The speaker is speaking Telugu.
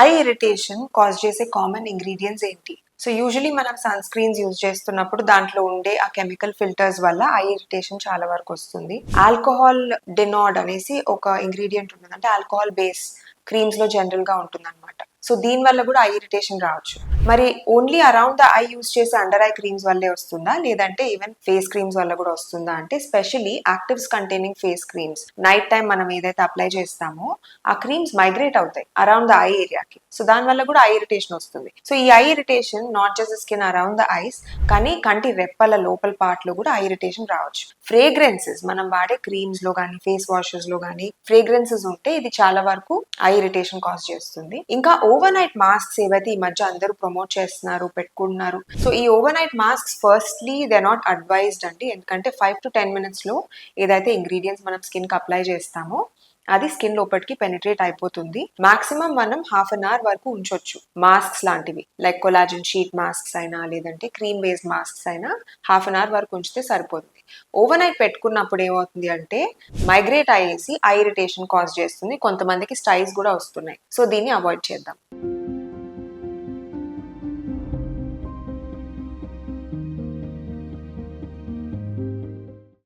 ఐ ఇరిటేషన్ కాజ్ చేసే కామన్ ఇంగ్రీడియంట్స్ ఏంటి? సో యూజువలీ మనం సన్ స్క్రీన్స్ యూజ్ చేస్తున్నప్పుడు దాంట్లో ఉండే ఆ కెమికల్ ఫిల్టర్స్ వల్ల ఐ ఇరిటేషన్ చాలా వరకు వస్తుంది. ఆల్కహాల్ డెనాడ్ అనేసి ఒక ఇంగ్రీడియంట్ ఉంటుంది, అంటే ఆల్కహాల్ బేస్ క్రీమ్స్ లో జనరల్ గా ఉంటుంది అనమాట. సో దీని వల్ల కూడా ఐ ఇరిటేషన్ రావచ్చు. మరి only around the I use చేసే అండర్ ఐ క్రీమ్స్ వల్లే వస్తుందా, లేదంటే ఈవెన్ ఫేస్ క్రీమ్స్ వల్ల కూడా వస్తుందా అంటే, especially actives containing face creams night time మనం ఏదైతే అప్లై చేస్తామో ఆ క్రీమ్స్ మైగ్రేట్ అవుతాయి అరౌండ్ ద ఐ ఏరియాకి. సో దాని వల్ల కూడా ఐ ఇరిటేషన్ వస్తుంది. సో ఈ I irritation not just skin around the ice, కానీ కంటి రెప్పల లోపల పార్ట్ లో కూడా ఐ ఇరిటేషన్ రావచ్చు. ఫ్రేగ్రెన్సెస్, మనం వాడే క్రీమ్స్ లో కానీ ఫేస్ వాషెస్ లో కానీ ఫ్రేగ్రెన్సెస్ ఉంటే ఇది చాలా వరకు ఐ ఇరిటేషన్ కాజ్ చేస్తుంది. ఇంకా ఓవర్ నైట్ మాస్క్స్ ఏవైతే ఈ మధ్య అందరూ ప్రమోట్ చేస్తున్నారు, పెట్టుకుంటున్నారు. సో ఈ over night masks firstly they not advised అండి, ఎందుకంటే 5 to 10 minutes లో ఏదైతే ఇంగ్రీడియంట్స్ మనం స్కిన్ కి అప్లై చేస్తామో అది స్కిన్ లోపలికి పెనిట్రేట్ అయిపోతుంది. మాక్సిమం మనం హాఫ్ అన్ అవర్ వరకు ఉంచొచ్చు. మాస్క్స్ లాంటివి లైక్ కొలాజిన్ షీట్ మాస్క్స్ అయినా లేదంటే క్రీమ్ బేస్డ్ మాస్క్స్ అయినా హాఫ్ అన్ అవర్ వరకు ఉంచితే సరిపోతుంది. ఓవర్ నైట్ పెట్టుకున్నప్పుడు ఏమవుతుంది అంటే మైగ్రేట్ అయ్యేసి ఐ ఇరిటేషన్ కాజ్ చేస్తుంది. కొంతమందికి స్టైల్స్ కూడా వస్తున్నాయి. సో దీన్ని అవాయిడ్ చేద్దాం.